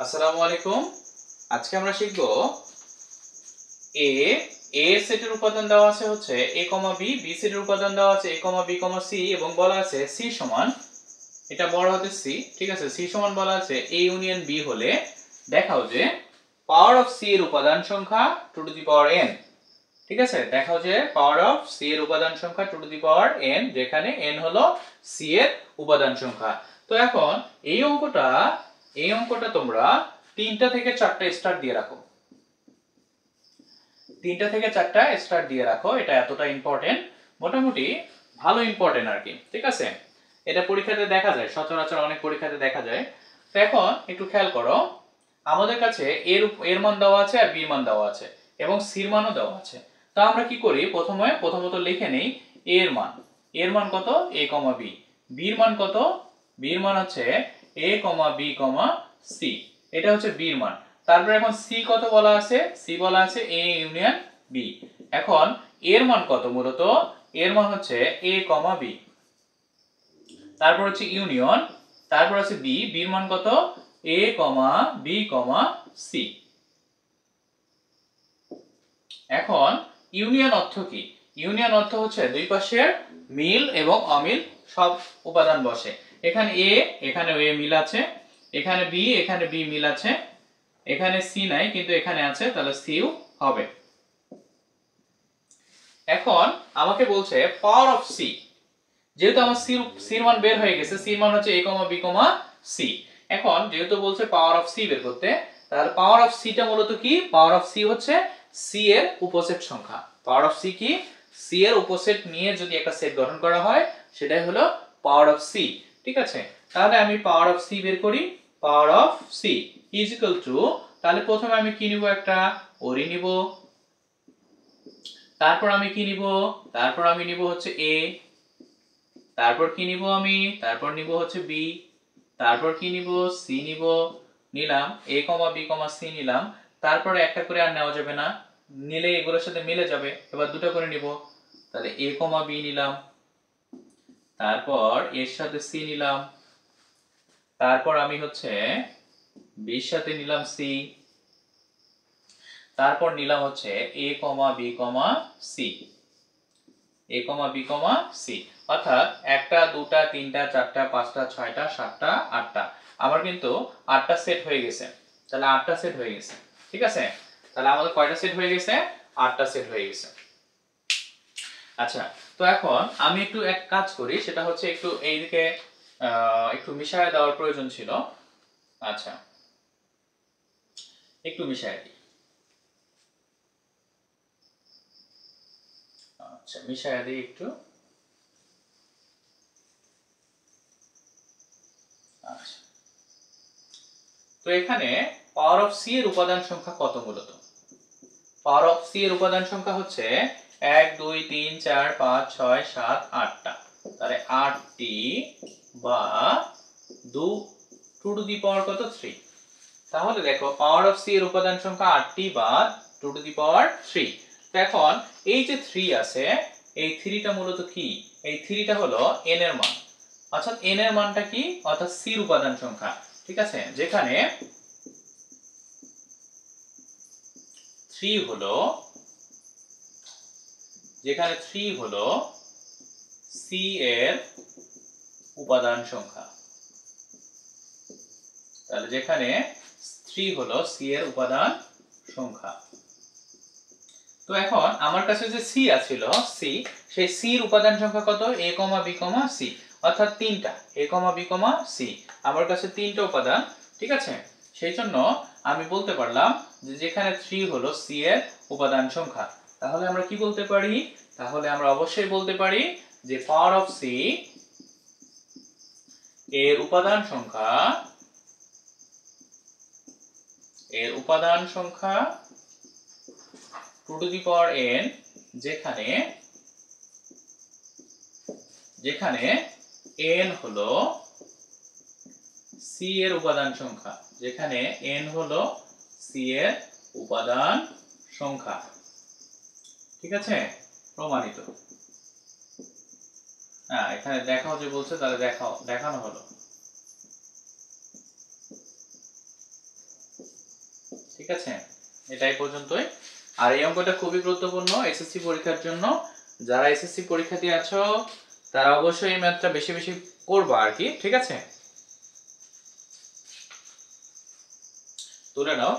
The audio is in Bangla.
আসসালামু আলাইকুম। আজকে আমরা শিখব এ সেটের উপাদান দেওয়া আছে হচ্ছে a, b সেটের উপাদান দেওয়া আছে a, b, c এবং বলা আছে c সমান, এটা বড় হাতের c, ঠিক আছে, c সমান বলা আছে a ইউনিয়ন b হলে দেখাও যে পাওয়ার অফ c এর উপাদান সংখ্যা two to the power n। ঠিক আছে, দেখাও যে পাওয়ার অফ c এর উপাদান সংখ্যা two to the power n, যেখানে n হলো c এর উপাদান সংখ্যা। তো এখন এই অঙ্কটা তোমরা 3টা থেকে 4টা স্টার দিয়ে রাখো। 3টা থেকে 4টা স্টার দিয়ে রাখো, এটা এতটা ইম্পর্টেন্ট, মোটামুটি ভালো ইম্পর্টেন্ট আর কি। ঠিক আছে, এটা পরীক্ষাতে দেখা যায়, সচরাচর অনেক পরীক্ষাতে দেখা যায়। তো এখন একটু খেয়াল করো, আমাদের কাছে এর মান দেওয়া আছে আর বির মান দেওয়া আছে এবং সির মানও দেওয়া আছে। তো আমরা কি করি, প্রথমত লিখে নেই এর মান কত a, b, বির মান কত, বির মান হচ্ছে a, b, c, এটা হচ্ছে বির মান। তারপর এখন সি কত বলা আছে, সি বলা আছে a ইউনিয়ন b। এখন এর মান কত, মূলত এর মান হচ্ছে a, b, তারপর হচ্ছে ইউনিয়ন, তারপর আছে b, বির মান কত a, b, c। এখন ইউনিয়ন অর্থ কি, ইউনিয়ন অর্থ হচ্ছে দুই পাশের মিল এবং অমিল সব উপাদান বসে। এখানে a, এখানে a মিল আছে, এখানে b, এখানে b মিল আছে, এখানে c নাই কিন্তু এখানে আছে, তাহলে c হবে। এখন আমাকে বলছে পাওয়ার অফ c, যেহেতু আমার সির মান বের হয়ে গেছে, সির মান হচ্ছে a, b, c। এখন যেহেতু বলছে পাওয়ার অফ c বের করতে, তাহলে পাওয়ার অফ c টা মূলত কি, পাওয়ার অফ c হচ্ছে c এর উপসেট সংখ্যা। পাওয়ার অফ c কি, c এর উপসেট নিয়ে যদি একটা সেট গঠন করা হয় সেটাই হলো পাওয়ার অফ c। ঠিক আছে, তাহলে আমি পাওয়ার অফ c বের করি। Power of c is equal to, তাহলে প্রথমে আমি কি নিব, একটা ওরি নিব, তারপর আমি কি নিব, তারপর আমি নিব হচ্ছে a, তারপর কি নিব আমি, তারপর নিব হচ্ছে b, তারপর কি নিব, c নিব, নিলাম a, b, c নিলাম। তারপরে একটা করে আর নেওয়া যাবে না, নিলে এগুলোর সাথে মিলে যাবে, এবার দুটো করে নিব, তাহলে a, b নিলাম, তারপর এর সাথে c নিলাম, তারপর আমি হচ্ছে b এর সাথে নিলাম c, তারপর নিলাম হচ্ছে a, b, c, a, b, c। অর্থাৎ একটা, দুটা, তিনটা, চারটা, পাঁচটা, ছয়টা, সাতটা, আটটা, আমার কিন্তু 8টা সেট হয়ে গেছে। তাহলে 8টা সেট হয়ে গেছে। ঠিক আছে, তাহলে আমাদের কয়টা সেট হয়ে গেছে, 8টা সেট হয়ে গেছে। আচ্ছা, তো এখন আমি একটু এক কাজ করি, সেটা হচ্ছে একটু এইদিকে একটু মিশায় দেওয়ার প্রয়োজন ছিল। আচ্ছা, একটু মিশায় দিই। আচ্ছা, মিশায় দিই একটু। আচ্ছা, তো এখানে পাওয়ার অফ c এর উপাদান সংখ্যা কত, মূলত পাওয়ার অফ c এর উপাদান সংখ্যা হচ্ছে 1, 2, 3, 4, 5, 6, 7, 8টা, তাহলে 8টি বা 2 টু টু দি পাওয়ার কত, 3। তাহলে দেখো পাওয়ার অফ c এর উপাদান সংখ্যা 8টি বা 2 টু দি পাওয়ার 3। তো এখন এই যে 3 আছে, এই 3টা মূলত কি, এই 3টা হলো n এর মান, অর্থাৎ n এর মানটা কি, অর্থাৎ c এর উপাদান সংখ্যা। ঠিক আছে, যেখানে 3 হলো c এর উপাদান সংখ্যা, তাহলে যেখানে 3 হলো c এর উপাদান সংখ্যা। তো এখন আমার কাছে যে c আছিল, সেই c এর উপাদান সংখ্যা কত, a, b, c, অর্থাৎ 3টা a, b, c, আমার কাছে 3টা উপাদান। ঠিক আছে, সেই জন্য আমি বলতে পারলাম যে যেখানে 3 হলো c এর উপাদান সংখ্যা, তাহলে আমরা কি বলতে পারি, তাহলে আমরা অবশ্যই বলতে পারি যে পাওয়ার অফ c এর উপাদান সংখ্যা two to the power n, যেখানে n হলো c এর উপাদান সংখ্যা, যেখানে n হলো c এর উপাদান সংখ্যা। ঠিক আছে, প্রমাণিত। হ্যাঁ, এখানে দেখাও যে বলছে, তাহলে দেখানো হলো। ঠিক আছে, এটাই পর্যন্তই। আর এই অঙ্কটা খুবই গুরুত্বপূর্ণ এসএসসি পরীক্ষার জন্য। যারা এসএসসি পরীক্ষা দিয়ে আছো তারা অবশ্যই এই ম্যাথটা বেশি বেশি করবা আর কি, ঠিক আছে? তুলে নাও।